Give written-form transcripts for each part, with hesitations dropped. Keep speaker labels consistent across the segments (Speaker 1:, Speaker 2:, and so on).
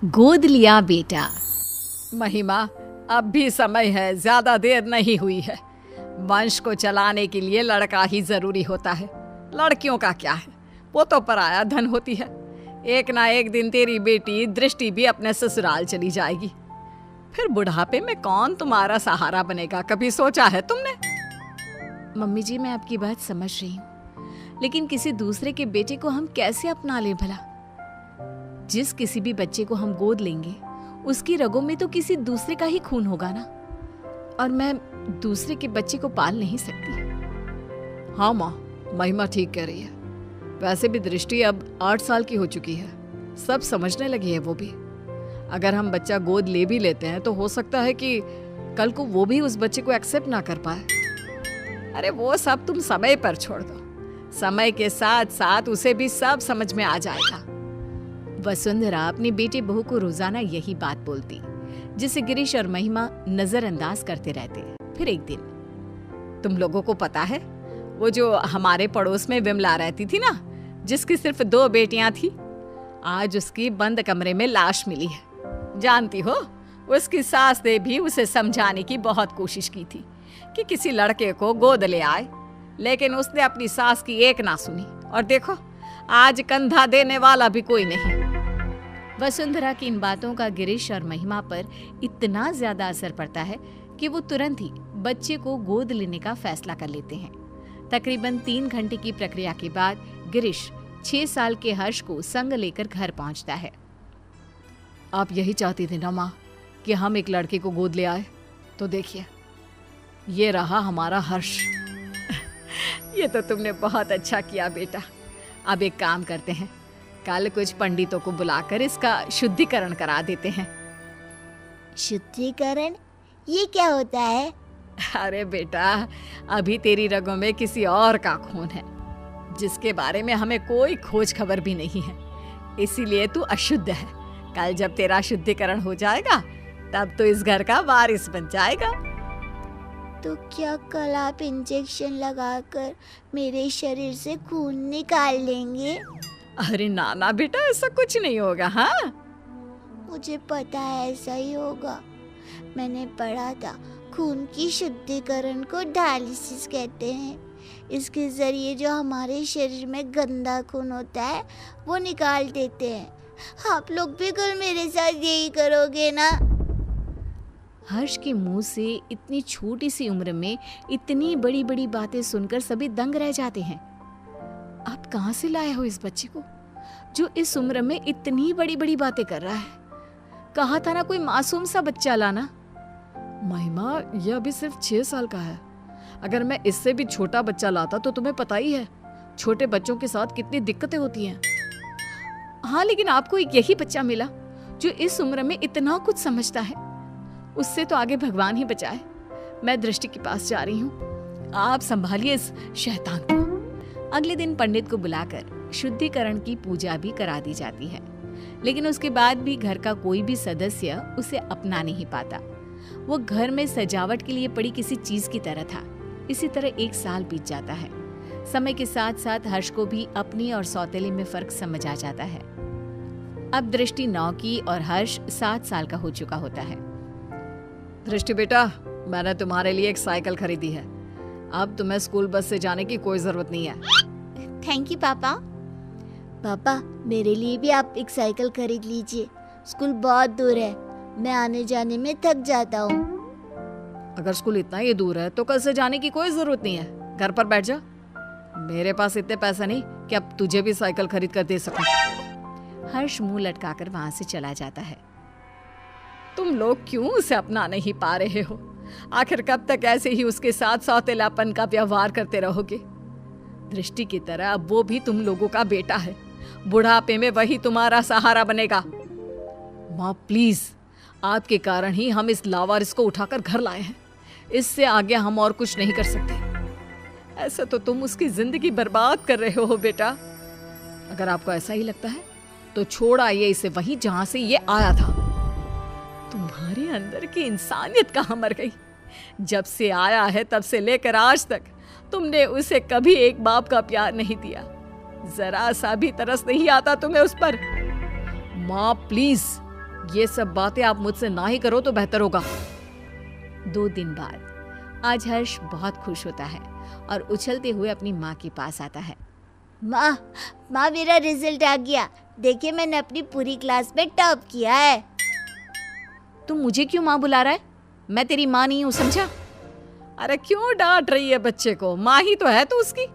Speaker 1: गोद लिया बेटा।
Speaker 2: महिमा, अब भी समय है, ज्यादा देर नहीं हुई है। वंश को चलाने के लिए लड़का ही जरूरी होता है। लड़कियों का क्या है, वो तो पराया धन होती है। एक ना एक दिन तेरी बेटी दृष्टि भी अपने ससुराल चली जाएगी। फिर बुढ़ापे में कौन तुम्हारा सहारा बनेगा, कभी सोचा है तुमने?
Speaker 1: मम्मी जी, मैं आपकी बात समझ रही हूँ, लेकिन किसी दूसरे के बेटे को हम कैसे अपना लें भला? जिस किसी भी बच्चे को हम गोद लेंगे उसकी रगों में तो किसी दूसरे का ही खून होगा ना, और मैं दूसरे के बच्चे को पाल नहीं सकती।
Speaker 2: हाँ माँ, महिमा ठीक कह रही है। वैसे भी दृष्टि अब 8 साल की हो चुकी है, सब समझने लगी है वो भी। अगर हम बच्चा गोद ले भी लेते हैं तो हो सकता है कि कल को वो भी उस बच्चे को एक्सेप्ट ना कर पाए। अरे वो सब तुम समय पर छोड़ दो, समय के साथ साथ उसे भी सब समझ में आ जाएगा।
Speaker 1: वसुंधरा अपनी बेटे बहू को रोजाना यही बात बोलती, जिसे गिरीश और महिमा नजरअंदाज करते रहते। फिर एक दिन,
Speaker 2: तुम लोगों को पता है वो जो हमारे पड़ोस में विमला रहती थी ना, जिसकी सिर्फ 2 बेटियां थी, आज उसकी बंद कमरे में लाश मिली है। जानती हो, उसकी सास ने भी उसे समझाने की बहुत कोशिश की थी कि किसी लड़के को गोद ले आए, लेकिन उसने अपनी सास की एक ना सुनी, और देखो आज कंधा देने वाला भी कोई नहीं।
Speaker 1: वसुंधरा की इन बातों का गिरीश और महिमा पर इतना ज्यादा असर पड़ता है कि वो तुरंत ही बच्चे को गोद लेने का फैसला कर लेते हैं। तकरीबन 3 घंटे की प्रक्रिया के बाद गिरीश 6 साल के हर्ष को संग लेकर घर पहुंचता है।
Speaker 2: आप यही चाहती थी ना माँ कि हम एक लड़के को गोद ले आए? तो देखिए, ये रहा हमारा हर्ष। ये तो तुमने बहुत अच्छा किया बेटा। अब एक काम करते हैं, कल कुछ पंडितों को बुलाकर इसका शुद्धिकरण करा देते हैं।
Speaker 3: शुद्धिकरण? ये क्या होता है?
Speaker 2: अरे बेटा, अभी तेरी रगों में किसी और का खून है, जिसके बारे में हमें कोई खोज खबर भी नहीं है, इसीलिए तू अशुद्ध है। कल जब तेरा शुद्धिकरण हो जाएगा तब तो इस घर का वारिस बन जाएगा।
Speaker 3: तो क्या कल आप इंजेक्शन लगाकर मेरे शरीर से खून निकाल लेंगे?
Speaker 2: अरे ना ना बेटा, ऐसा कुछ नहीं होगा। हाँ,
Speaker 3: मुझे पता है ऐसा ही होगा। मैंने पढ़ा था खून की शुद्धिकरण को डायलिसिस कहते हैं। इसके जरिए जो हमारे शरीर में गंदा खून होता है वो निकाल देते हैं। आप लोग भी कल मेरे साथ यही करोगे ना?
Speaker 1: हर्ष के मुंह से इतनी छोटी सी उम्र में इतनी बड़ी बड़ी बातें सुनकर सभी दंग रह जाते हैं। आप कहाँ से लाए हो इस बच्चे को जो इस उम्र में इतनी बड़ी बड़ी बातें कर रहा है? कहा था ना कोई मासूम सा बच्चा लाना।
Speaker 2: महिमा, ये अभी सिर्फ 6 साल का है। अगर मैं इससे भी छोटा बच्चा लाता तो तुम्हें पता ही है छोटे बच्चों के साथ कितनी दिक्कतें होती हैं।
Speaker 1: हाँ, लेकिन आपको एक यही बच्चा मिला जो इस उम्र में इतना कुछ समझता है। उससे तो आगे भगवान ही बचाए। मैं दृष्टि के पास जा रही हूँ, आप संभालिए इस शैतान को। अगले दिन पंडित को बुलाकर शुद्धिकरण की पूजा भी करा दी जाती है, लेकिन उसके बाद भी घर का कोई भी सदस्य उसे अपना नहीं पाता। वो घर में सजावट के लिए पड़ी किसी चीज की तरह था। इसी तरह 1 साल बीत जाता है। समय के साथ साथ हर्ष को भी अपनी और सौतेले में फर्क समझ आ जाता है। अब दृष्टि 9 की और हर्ष 7 साल का हो चुका होता है।
Speaker 2: दृष्टि बेटा, मैंने तुम्हारे लिए एक साइकिल खरीदी है। अब तुम्हें स्कूल बस से जाने की कोई जरूरत नहीं है।
Speaker 3: थैंक यू पापा। पापा, मेरे लिए भी आप एक साइकिल खरीद लीजिए। स्कूल बहुत दूर है, मैं आने जाने में थक जाता हूँ।
Speaker 2: अगर स्कूल इतना ही दूर है तो कल से जाने की कोई जरूरत नहीं है, घर पर बैठ जा। मेरे पास इतने पैसे नहीं कि अब तुझे भी साइकिल खरीद कर दे सकूं।
Speaker 1: हर्ष मुंह लटकाकर वहां से चला जाता है।
Speaker 2: तुम लोग क्यों उसे अपना नहीं पा रहे हो? आखिर कब तक ऐसे ही उसके साथ सौतेलापन का व्यवहार करते रहोगे? दृष्टि की तरह अब वो भी तुम लोगों का बेटा है। बुढ़ापे में वही तुम्हारा सहारा बनेगा। माँ प्लीज, आपके कारण ही हम इस लावारिस को उठाकर घर लाए हैं। इससे आगे हम और कुछ नहीं कर सकते। ऐसे तो तुम उसकी जिंदगी बर्बाद कर रहे हो बेटा। अगर आपको ऐसा ही लगता है तो छोड़ आइए इसे वहीं जहां से ये आया था। तुम्हारे अंदर की इंसानियत कहाँ मर गई? जब से आया है तब से लेकर आज तक तुमने उसे कभी एक बाप का प्यार नहीं दिया। जरा सा भी तरस नहीं आता तुम्हें उस पर? माँ प्लीज, ये सब बातें आप मुझसे ना ही करो तो बेहतर होगा।
Speaker 1: 2 दिन बाद आज हर्ष बहुत खुश होता है और उछलते हुए अपनी माँ के पास आता है।
Speaker 3: माँ माँ, मेरा रिजल्ट आ गया। देखिए, मैंने अपनी पूरी क्लास में टॉप किया है।
Speaker 1: तुम मुझे क्यों माँ बुला रहा है? मैं तेरी माँ नहीं हूँ, समझा?
Speaker 2: अरे क्यों डांट रही है बच्चे को? माँ ही तो है तू उसकी।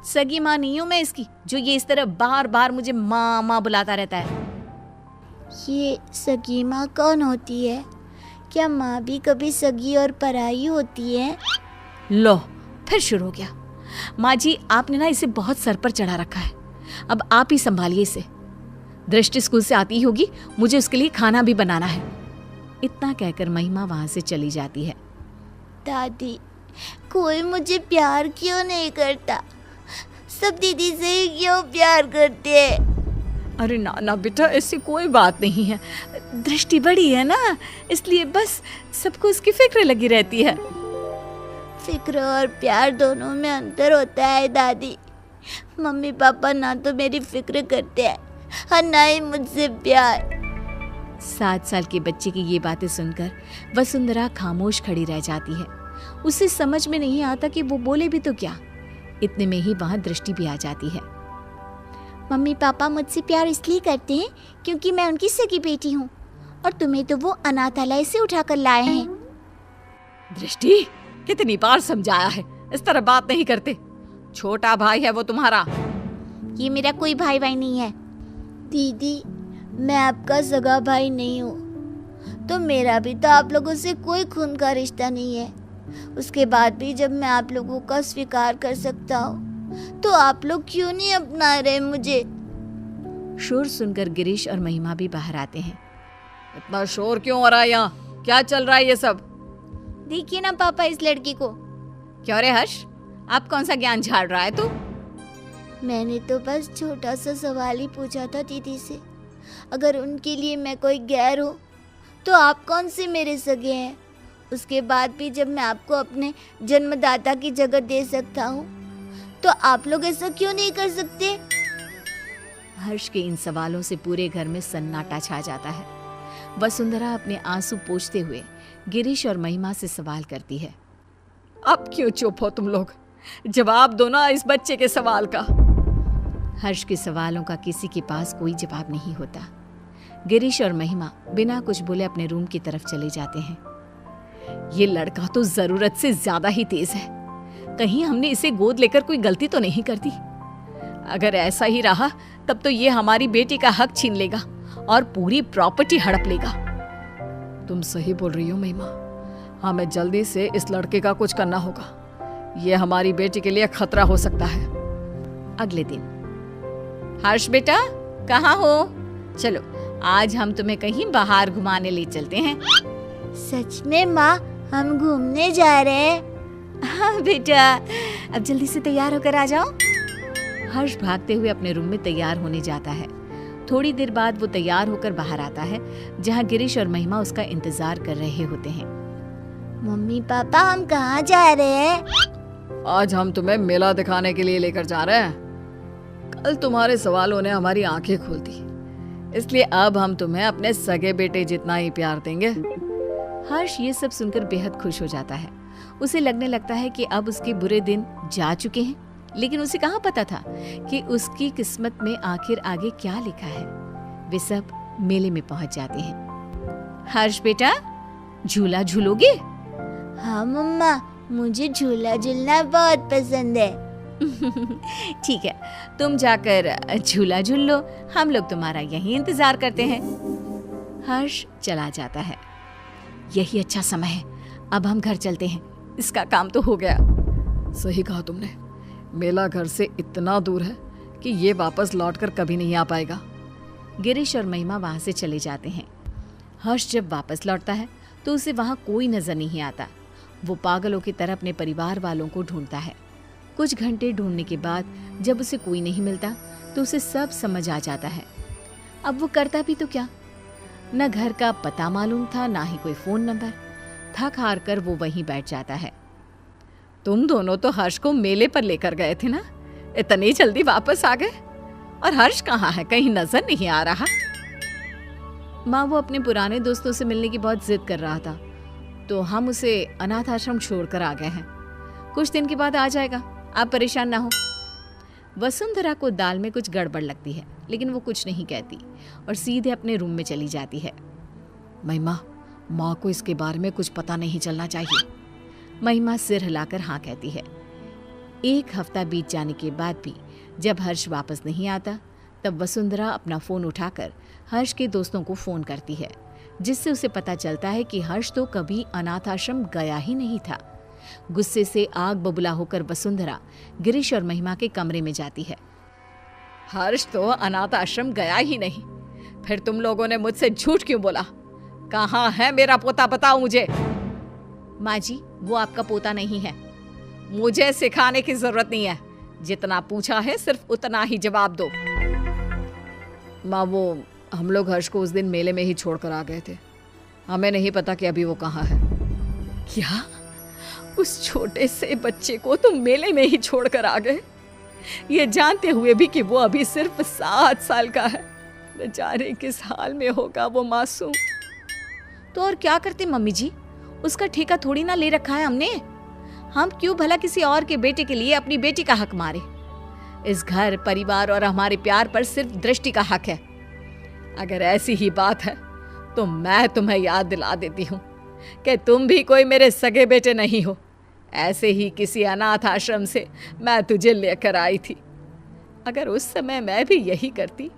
Speaker 1: सगी माँ नहीं हूँ मैं इसकी, जो ये इस तरह बार बार मुझे माँ माँ बुलाता रहता है।
Speaker 3: ये सगी माँ कौन होती है? क्या माँ भी कभी सगी और पराई होती है?
Speaker 1: लो, फिर शुरू हो गया। माँ जी, आपने ना इसे बहुत सर पर चढ़ा रखा है। अब आप ही संभालिए इसे। दृष्टि स्कूल से आती ही होगी, मुझे उसके लिए खाना भी बनाना है। इतना कहकर महिमा वहां से चली जाती है।
Speaker 3: दादी, कोई मुझे प्यार क्यों नहीं करता? सब दीदी से ही क्यों प्यार करते हैं?
Speaker 2: अरे ना ना बेटा, ऐसी कोई बात नहीं है।
Speaker 1: दृष्टि बड़ी है ना, इसलिए बस सबको उसकी फिक्र लगी रहती है।
Speaker 3: फिक्र और प्यार दोनों में अंतर होता है दादी। मम्मी पापा ना तो मेरी फिक्र करते हैं और ना ही मुझसे प्यार।
Speaker 1: 7 साल के बच्चे की ये बातें सुनकर वसुंधरा खामोश खड़ी रह जाती है। उसे समझ में नहीं आता कि वो बोले भी तो क्या। इतने में ही वहां दृष्टि भी आ जाती है।
Speaker 3: मम्मी पापा मुझसे प्यार इसलिए करते हैं क्योंकि मैं उनकी सगी बेटी हूँ, और तुम्हें तो वो अनाथालय से उठाकर लाए हैं।
Speaker 2: दृष्टि, कितनी बार समझाया है, इस तरह बात नहीं करते। छोटा भाई है वो तुम्हारा।
Speaker 3: ये मेरा कोई भाई भाई नहीं है। दीदी, मैं आपका सगा भाई नहीं हूँ, तो मेरा भी तो आप लोगों से कोई खून का रिश्ता नहीं है। उसके बाद भी जब मैं आप लोगों का स्वीकार कर सकता हूँ, तो आप लोग क्यों नहीं अपना रहे मुझे?
Speaker 1: शोर सुनकर गिरीश और महिमा भी बाहर आते हैं।
Speaker 2: इतना शोर क्यों हो रहा है यहाँ? क्या चल रहा है ये सब?
Speaker 3: देखिए ना पापा इस लड़की को।
Speaker 1: क्यों रे हर्ष, आप कौन सा ज्ञान झाड़ रहा है तू?
Speaker 3: मैंने तो बस छोटा सा सवाल ही पूछा था दीदी से। अगर उनके लिए मैं कोई गैर हूँ, तो आप कौन से मेरे सगे हैं? उसके बाद भी जब मैं आपको अपने जन्मदाता की जगह दे सकता हूँ, तो आप लोग ऐसा क्यों नहीं कर सकते?
Speaker 1: हर्ष के इन सवालों से पूरे घर में सन्नाटा छा जाता है। वसुंधरा अपने आंसू पोंछते हुए गिरीश और महिमा से सवाल करती है।
Speaker 2: अब क्यों चुप हो तुम लोग? जवाब दो ना इस बच्चे के सवाल का।
Speaker 1: हर्ष के सवालों का किसी के पास कोई जवाब नहीं होता। गिरीश और महिमा बिना कुछ बोले अपने रूम की तरफ चले जाते हैं। ये लड़का तो जरूरत से ज्यादा ही तेज है। कहीं हमने इसे गोद लेकर कोई गलती तो नहीं कर दी? अगर ऐसा ही रहा तब तो ये हमारी बेटी का हक छीन लेगा और पूरी प्रॉपर्टी हड़प लेगा।
Speaker 2: तुम सही बोल रही हो महिमा। हमें जल्दी से इस लड़के का कुछ करना होगा। ये हमारी बेटी के लिए खतरा हो सकता है।
Speaker 1: अगले दिन, हर्ष बेटा कहाँ हो? चलो आज हम तुम्हें कहीं बाहर घुमाने ले चलते हैं।
Speaker 3: सच में माँ, हम घूमने जा रहे हैं?
Speaker 1: हाँ बेटा, अब जल्दी से तैयार होकर आ जाओ। हर्ष भागते हुए अपने रूम में तैयार होने जाता है। थोड़ी देर बाद वो तैयार होकर बाहर आता है, जहाँ गिरीश और महिमा उसका इंतजार कर रहे होते हैं।
Speaker 3: मम्मी पापा, हम कहाँ जा रहे हैं?
Speaker 2: आज हम तुम्हें मेला दिखाने के लिए लेकर जा रहे हैं। कल तुम्हारे सवालों ने हमारी आंखें खोल दी, इसलिए अब हम तुम्हें अपने सगे बेटे जितना ही प्यार देंगे।
Speaker 1: हर्ष ये सब सुनकर बेहद खुश हो जाता है। उसे लगने लगता है कि अब उसके बुरे दिन जा चुके हैं, लेकिन उसे कहाँ पता था कि उसकी किस्मत में आखिर आगे क्या लिखा है। वे सब मेले में पहुंच जाते हैं। हर्ष बेटा, झूला झूलोगे?
Speaker 3: हाँ मम्मा, मुझे झूला झूलना बहुत पसंद है।
Speaker 1: ठीक है, तुम जाकर झूला झूल लो, हम लोग तुम्हारा यहीं इंतजार करते हैं। हर्ष चला जाता है। यही अच्छा समय है, अब हम घर चलते हैं, इसका काम तो हो गया।
Speaker 2: सही कहा तुमने, मेला घर से इतना दूर है कि ये वापस लौटकर कभी नहीं आ पाएगा।
Speaker 1: गिरीश और महिमा वहां से चले जाते हैं। हर्ष जब वापस लौटता है तो उसे वहां कोई नजर नहीं आता। वो पागलों की तरह अपने परिवार वालों को ढूंढता है। कुछ घंटे ढूंढने के बाद जब उसे कोई नहीं मिलता तो उसे सब समझ आ जाता है। अब वो करता भी तो क्या? न घर का पता मालूम था, ना ही कोई फोन नंबर। थक हार कर वो वहीं बैठ जाता है।
Speaker 2: तुम दोनों तो हर्ष को मेले पर लेकर गए थे ना, इतनी जल्दी वापस आ गए? और हर्ष कहाँ है? कहीं नजर नहीं आ रहा।
Speaker 1: माँ, वो अपने पुराने दोस्तों से मिलने की बहुत जिद कर रहा था, तो हम उसे अनाथ आश्रम छोड़कर आ गए हैं। कुछ दिन के बाद आ जाएगा, आप परेशान ना हो। वसुंधरा को दाल में कुछ गड़बड़ लगती है, लेकिन वो कुछ नहीं कहती और सीधे अपने रूम में चली जाती है।
Speaker 2: महिमा, माँ को इसके बारे में कुछ पता नहीं चलना चाहिए।
Speaker 1: महिमा सिर हिलाकर हाँ कहती है। 1 हफ्ता बीत जाने के बाद भी जब हर्ष वापस नहीं आता, तब वसुंधरा अपना फ़ोन उठाकर हर्ष के दोस्तों को फ़ोन करती है, जिससे उसे पता चलता है कि हर्ष तो कभी अनाथ आश्रम गया ही नहीं था। गुस्से से आग बबूला होकर वसुंधरा गिरीश और महिमा के कमरे में जाती है।
Speaker 2: हर्ष तो अनाथ आश्रम गया ही नहीं, फिर तुम लोगों ने मुझसे झूठ क्यों बोला? कहाँ है मेरा पोता, बताओ मुझे।
Speaker 1: माँ जी, वो आपका पोता नहीं है।
Speaker 2: मुझे सिखाने की जरूरत नहीं है, जितना पूछा है सिर्फ उतना ही जवाब दो। माँ, वो हम लोग हर्ष को उस दिन मेले में ही छोड़कर आ गए थे, हमें नहीं पता कि अभी वो कहाँ है।
Speaker 1: क्या? उस छोटे से बच्चे को तुम मेले में ही छोड़कर आ गए, ये जानते हुए भी कि वो अभी सिर्फ 7 साल का है। बेचारे किस हाल में होगा वो मासूम। तो और क्या करते मम्मी जी, उसका ठेका थोड़ी ना ले रखा है हमने। हम क्यों भला किसी और के बेटे के लिए अपनी बेटी का हक मारे। इस घर, परिवार और हमारे प्यार पर सिर्फ दृष्टि का हक है।
Speaker 2: अगर ऐसी ही बात है तो मैं तुम्हें याद दिला देती हूँ कि तुम भी कोई मेरे सगे बेटे नहीं हो। ऐसे ही किसी अनाथ आश्रम से मैं तुझे लेकर आई थी। अगर उस समय मैं भी यही करती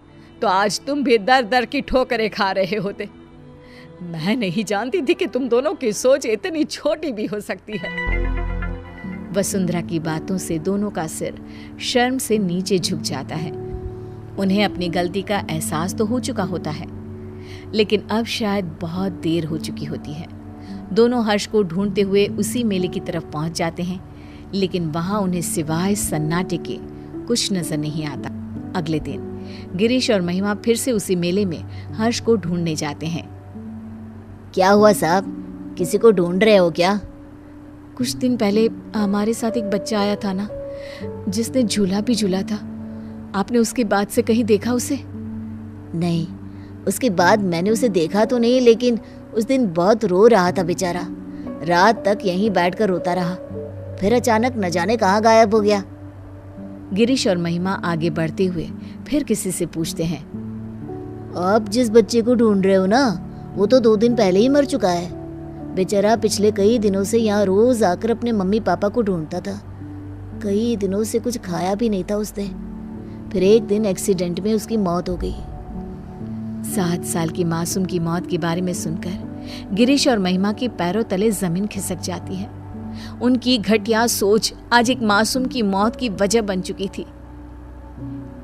Speaker 2: तो आज तुम भी दर दर की ठोकरें खा रहे होते। मैं नहीं जानती थी कि तुम दोनों की सोच इतनी छोटी भी हो सकती है।
Speaker 1: वसुंधरा की बातों से दोनों का सिर शर्म से नीचे झुक जाता है। उन्हें अपनी गलती का एहसास तो हो चुका होता है, लेकिन अब शायद बहुत देर हो चुकी होती है। दोनों हर्ष को ढूंढते हुए उसी मेले की तरफ पहुंच जाते हैं, लेकिन वहां उन्हें सिवाय सन्नाटे के कुछ नजर नहीं आता। अगले दिन गिरीश और महिमा फिर से उसी मेले में हर्ष को ढूंढने जाते हैं।
Speaker 3: क्या हुआ साहब, किसी को ढूंढ रहे हो क्या?
Speaker 1: कुछ दिन पहले हमारे साथ एक बच्चा आया था ना, जिसने झूला भी झूला था। आपने उसके बाद से कहीं देखा उसे?
Speaker 3: नहीं, उसके बाद मैंने उसे देखा तो नहीं, लेकिन उस दिन बहुत रो रहा था बेचारा। रात तक यहीं बैठकर रोता रहा, फिर अचानक न जाने कहाँ गायब हो गया।
Speaker 1: गिरीश और महिमा आगे बढ़ते हुए फिर किसी से पूछते हैं।
Speaker 3: आप जिस बच्चे को ढूंढ रहे हो ना, वो तो 2 दिन पहले ही मर चुका है। बेचारा पिछले कई दिनों से यहाँ रोज आकर अपने मम्मी पापा को ढूंढता था। कई दिनों से कुछ खाया भी नहीं था उसने। फिर एक दिन एक्सीडेंट में उसकी मौत हो गई।
Speaker 1: 7 साल की मासूम की मौत के बारे में सुनकर गिरीश और महिमा के पैरों तले जमीन खिसक जाती है। उनकी घटिया सोच आज एक मासूम की मौत की वजह बन चुकी थी।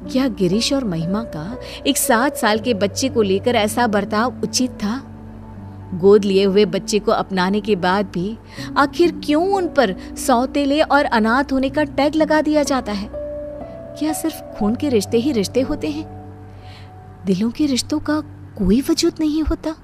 Speaker 1: क्या गिरीश और महिमा का एक 7 साल के बच्चे को लेकर ऐसा बर्ताव उचित था? गोद लिए हुए बच्चे को अपनाने के बाद भी आखिर क्यों उन पर सौतेले और अनाथ होने का टैग लगा दिया जाता है? क्या सिर्फ खून के रिश्ते ही रिश्ते होते हैं? दिलों के रिश्तों का कोई वजूद नहीं होता?